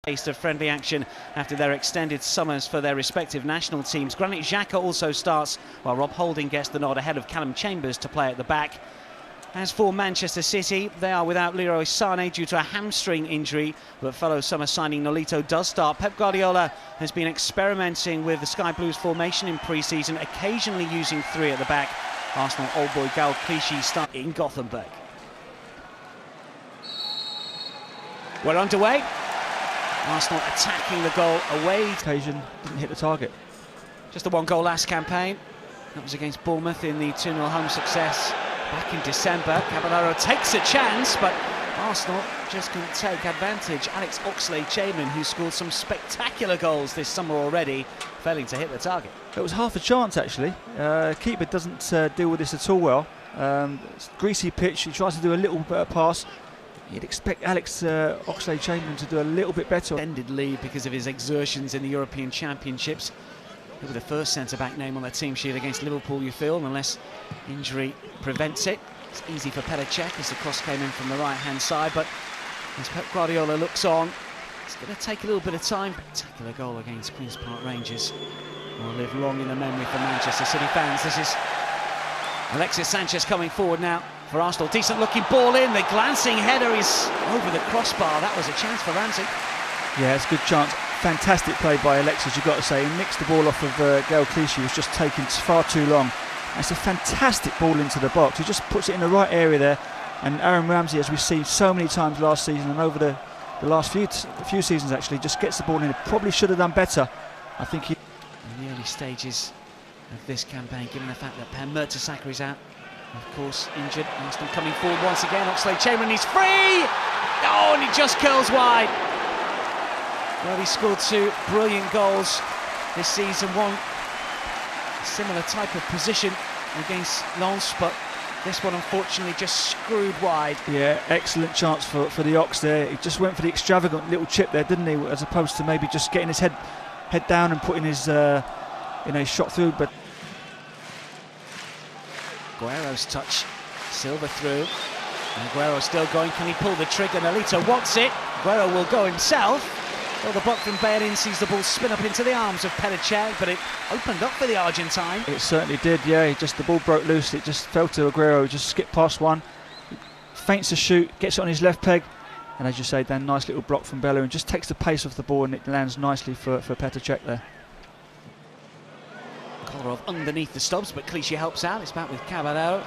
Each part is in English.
Taste of friendly action after their extended summers for their respective national teams. Granit Xhaka also starts, while Rob Holding gets the nod ahead of Callum Chambers to play at the back. As for Manchester City, they are without Leroy Sané due to a hamstring injury, but fellow summer signing Nolito does start. Pep Guardiola has been experimenting with the Sky Blues formation in pre-season, occasionally using three at the back. Arsenal old boy Gal Clichy start in Gothenburg. We're underway. Arsenal attacking the goal away. Occasion didn't hit the target. Just the one goal last campaign. That was against Bournemouth in the 2-0 home success back in December. Caballero takes a chance, but Arsenal just couldn't take advantage. Alex Oxlade-Chamberlain, who scored some spectacular goals this summer already, failing to hit the target. It was half a chance, actually. Keeper doesn't deal with this at all well. Greasy pitch, he tries to do a little bit of pass. You'd expect Alex Oxlade-Chamberlain to do a little bit better. Extended lead because of his exertions in the European Championships. He'll be the first centre-back name on the team sheet against Liverpool, you feel, unless injury prevents it. It's easy for Petr Cech as the cross came in from the right-hand side, but as Pep Guardiola looks on, it's going to take a little bit of time. Spectacular goal against Queen's Park Rangers will live long in the memory for Manchester City fans. This is Alexis Sanchez coming forward now for Arsenal. Decent looking ball in, the glancing header is over the crossbar. That was a chance for Ramsey. Yeah, it's a good chance. Fantastic play by Alexis, you've got to say. He mixed the ball off of Gal Clichy, was just taking far too long. It's a fantastic ball into the box. He just puts it in the right area there. And Aaron Ramsey, as we've seen so many times last season and over the last few seasons actually, just gets the ball in. He probably should have done better. I think he... In the early stages of this campaign, given the fact that Per Mertesacker is out, of course, injured. Arsenal coming forward once again. Oxlade-Chamberlain is free! Oh, and he just curls wide. Well, he scored two brilliant goals this season. One similar type of position against Lens, but this one unfortunately just screwed wide. Yeah, excellent chance for the Ox there. He just went for the extravagant little chip there, didn't he? As opposed to maybe just getting his head down and putting his shot through. But Aguero's touch, Silva through. And Aguero still going. Can he pull the trigger? Nolito wants it. Aguero will go himself. Well, the block from Bellerin sees the ball spin up into the arms of Petr Cech, but it opened up for the Argentine. It certainly did, yeah. The ball broke loose. It just fell to Aguero. Just skipped past one. Feints a shoot, gets it on his left peg. And as you say, Dan, nice little block from Bellerin. Just takes the pace off the ball and it lands nicely for Petr Cech there. Kolarov underneath the stubs, but Clichy helps out. It's back with Caballero.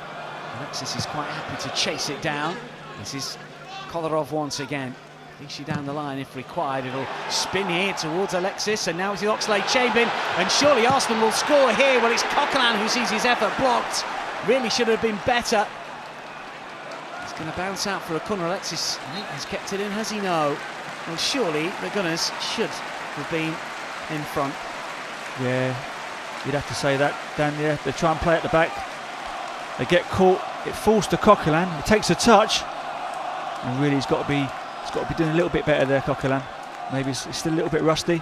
Alexis is quite happy to chase it down. This is Kolarov once again. Clichy down the line if required. It'll spin here towards Alexis, and now it's Oxlade-Chamberlain, and surely Arsenal will score here. Well, it's Coquelin who sees his effort blocked. Really should have been better. It's going to bounce out for a corner. Alexis has kept it in, has he? No. Well, surely the Gunners should have been in front. Yeah, you'd have to say that, Dan. Yeah, they try and play at the back. They get caught. It falls to Coquelin. He takes a touch, and really he's got to be doing a little bit better there, Coquelin. Maybe he's still a little bit rusty.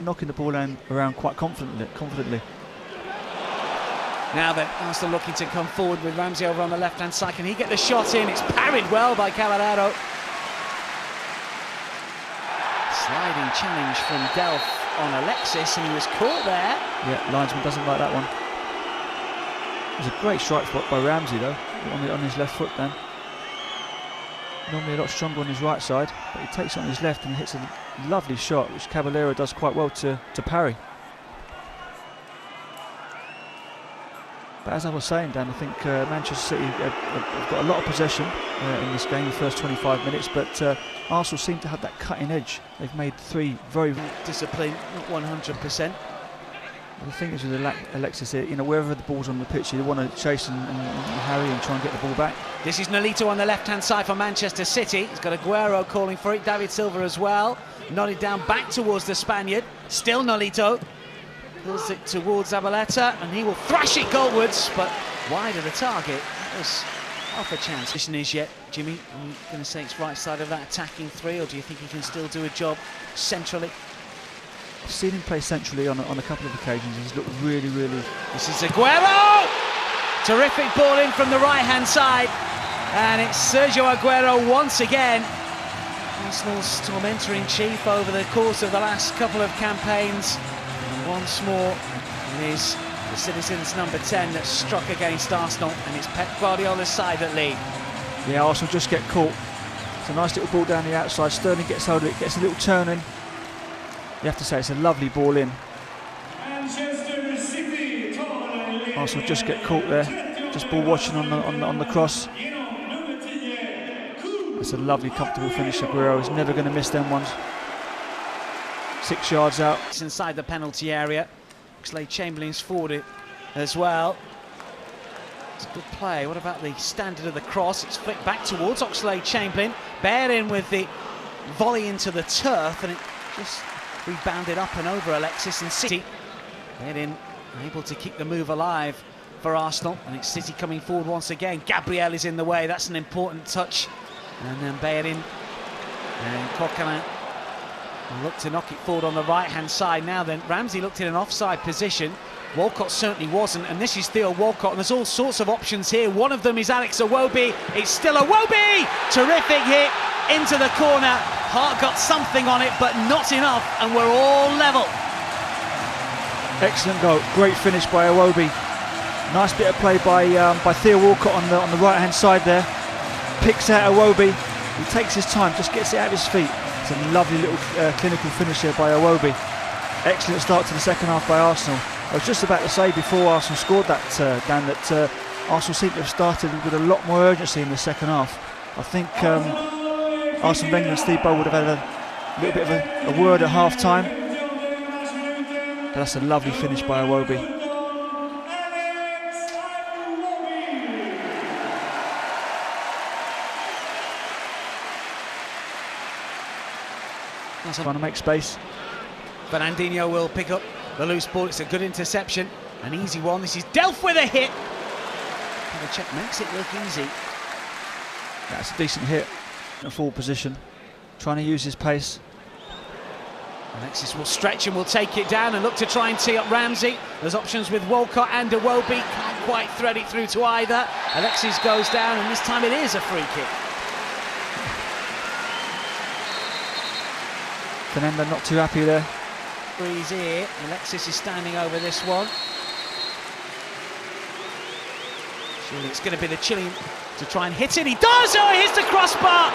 Knocking the ball around quite confidently. Now then, Arsenal looking to come forward with Ramsey over on the left-hand side. Can he get the shot in? It's parried well by Caballero. Sliding challenge from Delph on Alexis, and he was caught there. Yeah, linesman doesn't like that one. It was a great strike by Ramsey though, on his left foot then. Normally a lot stronger on his right side, but he takes it on his left and he hits a lovely shot, which Caballero does quite well to parry. But as I was saying, Dan, I think Manchester City have got a lot of possession in this game, the first 25 minutes, but Arsenal seem to have that cutting edge. They've made three very... Discipline, not 100%. The thing is with Alexis here, wherever the ball's on the pitch, you want to chase and harry and try and get the ball back. This is Nolito on the left-hand side for Manchester City. He's got Aguero calling for it, David Silva as well. Nodded down back towards the Spaniard. Still Nolito. Pulls it towards Zabaleta, and he will thrash it goalwards, but wide of the target. That was half a chance. Position is yet, Jimmy, are you going to say it's right side of that attacking three, or do you think he can still do a job centrally? I've seen him play centrally on a couple of occasions. He's looked really... This is Aguero! Terrific ball in from the right-hand side. And it's Sergio Aguero once again. Arsenal's tormentor-in-chief over the course of the last couple of campaigns. And once more, it is the Citizens' number 10 that struck against Arsenal, and it's Pep Guardiola's side that lead. Yeah, Arsenal just get caught. It's a nice little ball down the outside. Sterling gets hold of it, gets a little turn in. You have to say it's a lovely ball in. Manchester City. Arsenal just get caught there. Just ball watching on the cross. It's a lovely, comfortable finish. Aguero is never going to miss them ones. 6 yards out. It's inside the penalty area. Oxlade-Chamberlain's forward as well. It's a good play. What about the standard of the cross? It's flicked back towards Oxlade-Chamberlain. Bared in with the volley into the turf, and it just rebounded up and over Alexis, and City bared in, able to keep the move alive for Arsenal, and it's City coming forward once again. Gabriel is in the way. That's an important touch. And then bared in, and Coquelin looked to knock it forward on the right-hand side. Now then, Ramsey looked in an offside position. Walcott certainly wasn't, and this is Theo Walcott, and there's all sorts of options here. One of them is Alex Iwobi. It's still Iwobi! Terrific hit into the corner. Hart got something on it, but not enough, and we're all level. Excellent goal. Great finish by Iwobi. Nice bit of play by Theo Walcott on the right-hand side there. Picks out Iwobi. He takes his time, just gets it out of his feet. It's a lovely little clinical finish there by Iwobi. Excellent start to the second half by Arsenal. I was just about to say before Arsenal scored that, Dan, that Arsenal seemed to have started with a lot more urgency in the second half. I think Arsene Wenger and Steve Bold would have had a little bit of a word at half-time. But that's a lovely finish by Iwobi. Trying to make space. Fernandinho will pick up the loose ball. It's a good interception, an easy one. This is Delph with a hit. The check makes it look easy. That's a decent hit in a full position, trying to use his pace. Alexis will stretch and will take it down and look to try and tee up Ramsey. There's options with Walcott and Iwobi. Can't quite thread it through to either. Alexis goes down, and this time it is a free kick. Fernando not too happy there. Breeze here. Alexis is standing over this one. Surely it's going to be the Chilean to try and hit it. He does! Oh, he hits the crossbar!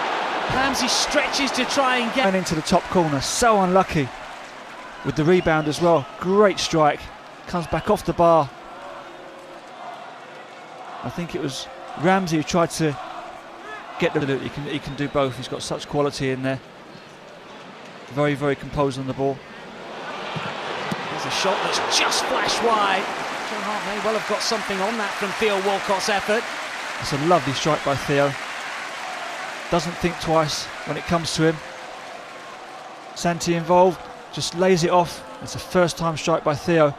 Ramsey stretches to try and get... And into the top corner. So unlucky with the rebound as well. Great strike. Comes back off the bar. I think it was Ramsey who tried to get the... He can do both. He's got such quality in there. Very, very composed on the ball. There's a shot that's just flashed wide. Joe Hart may well have got something on that from Theo Walcott's effort. It's a lovely strike by Theo. Doesn't think twice when it comes to him. Santi involved, just lays it off. It's a first-time strike by Theo.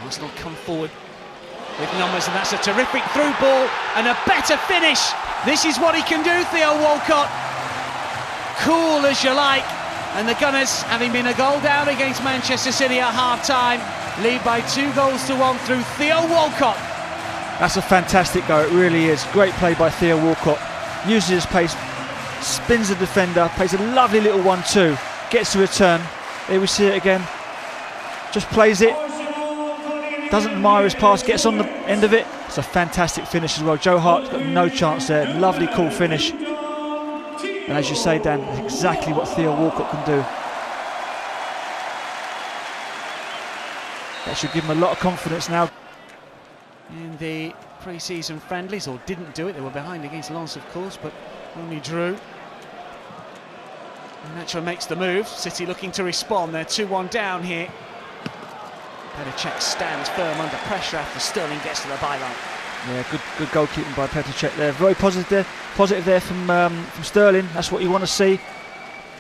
Arsenal come forward with numbers, and that's a terrific through ball and a better finish. This is what he can do, Theo Walcott. Cool as you like. And the Gunners, having been a goal down against Manchester City at half-time, lead by 2-1 through Theo Walcott. That's a fantastic goal, it really is. Great play by Theo Walcott. Uses his pace, spins the defender, plays a lovely little 1-2, gets the return. Here we see it again. Just plays it. Doesn't admire his pass, gets on the end of it. It's a fantastic finish as well. Joe Hart's got no chance there. Lovely, cool finish. And as you say, Dan, exactly what Theo Walcott can do. That should give him a lot of confidence now. In the pre-season friendlies, or didn't do it, they were behind against Lens, of course, but only drew. And Nacho makes the move. City looking to respond. They're 2-1 down here. Petr Cech stands firm under pressure after Sterling gets to the byline. Yeah, good goalkeeping by Petr Cech there. Very positive there from Sterling. That's what you want to see.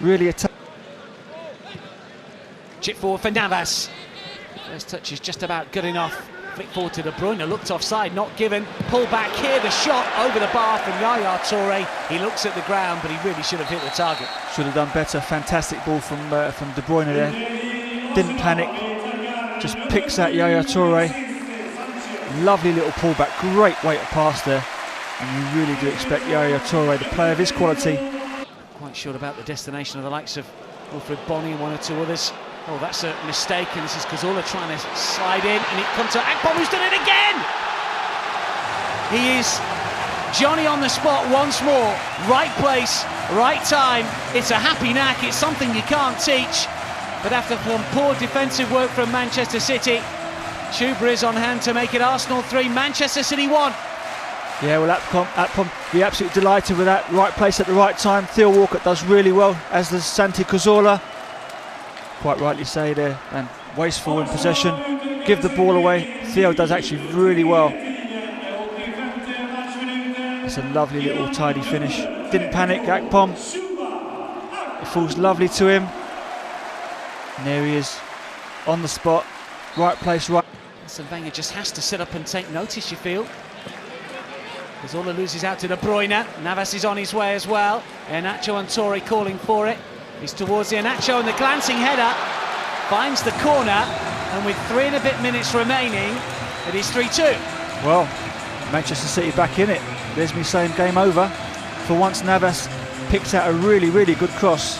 Really attack. Chip forward for Navas. First touch is just about good enough. Flick forward to De Bruyne, looked offside, not given. Pull back here, the shot over the bar from Yaya Toure. He looks at the ground, but he really should have hit the target. Should have done better. Fantastic ball from De Bruyne there. Didn't panic. Just picks out Yaya Toure. Lovely little pullback, great weight of pass there. And you really do expect Yaya Toure, the player of his quality. Quite sure about the destination of the likes of Wilfred Bonney and 1 or 2 others. Oh, that's a mistake, and this is Cazorla trying to slide in, and it comes to Akpom, who's done it again! He is Johnny on the spot once more. Right place, right time. It's a happy knack, it's something you can't teach. But after some poor defensive work from Manchester City, Chuba is on hand to make it Arsenal 3, Manchester City 1. Yeah, well, Akpom be absolutely delighted with that. Right place at the right time. Theo Walcott does really well, as does Santi Cazorla. Quite rightly say there, and wasteful in possession. Give the ball away. Theo does actually really well. It's a lovely little tidy finish. Didn't panic, Akpom. It falls lovely to him. And there he is, on the spot. Right place, right. Arsene Wenger just has to sit up and take notice, you feel. Cazorla loses out to De Bruyne. Navas is on his way as well. Iheanacho and Toure calling for it. He's towards Iheanacho, and the glancing header finds the corner. And with 3 and a bit minutes remaining, it is 3-2. Well, Manchester City back in it. There's me saying game over. For once, Navas picks out a really, really good cross.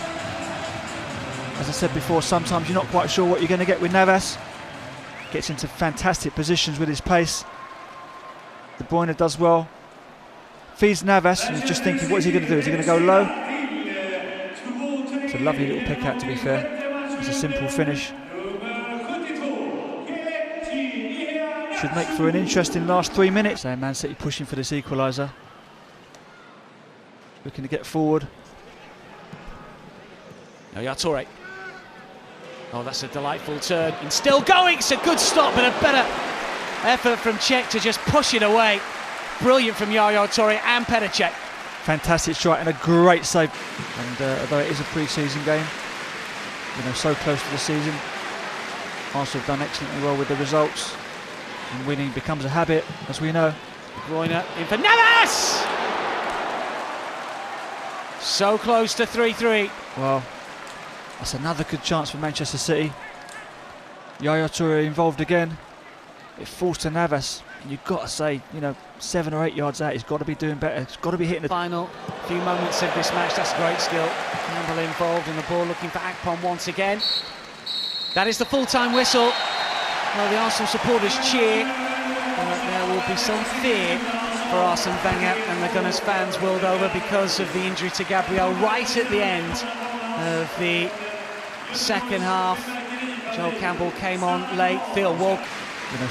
As I said before, sometimes you're not quite sure what you're going to get with Navas. Gets into fantastic positions with his pace. De Bruyne does well. Feeds Navas, and he's just thinking, what is he going to do? Is he going to go low? It's a lovely little pick out, to be fair. It's a simple finish. Should make for an interesting last 3 minutes. So Man City pushing for this equaliser. Looking to get forward. Yaya Toure. Oh, that's a delightful turn. And still going. It's a good stop, but a better effort from Cech to just push it away. Brilliant from Yaya Toure and Petr Cech. Fantastic strike and a great save. And although it is a pre-season game, you know, so close to the season, Arsenal have done excellently well with the results. And winning becomes a habit, as we know. De Bruyne in for Navas! So close to 3-3. Well, that's another good chance for Manchester City. Yaya Toure involved again. It falls to Navas. And you've got to say, you know, 7 or 8 yards out, he's got to be doing better. He's got to be hitting the final few moments of this match. That's great skill. Campbell involved in the ball, looking for Akpom once again. That is the full-time whistle. Well, the Arsenal supporters cheer, but there will be some fear for Arsene Wenger and the Gunners fans world over because of the injury to Gabriel right at the end of the second half. Joel Campbell came on late. Theo Walcott, you know,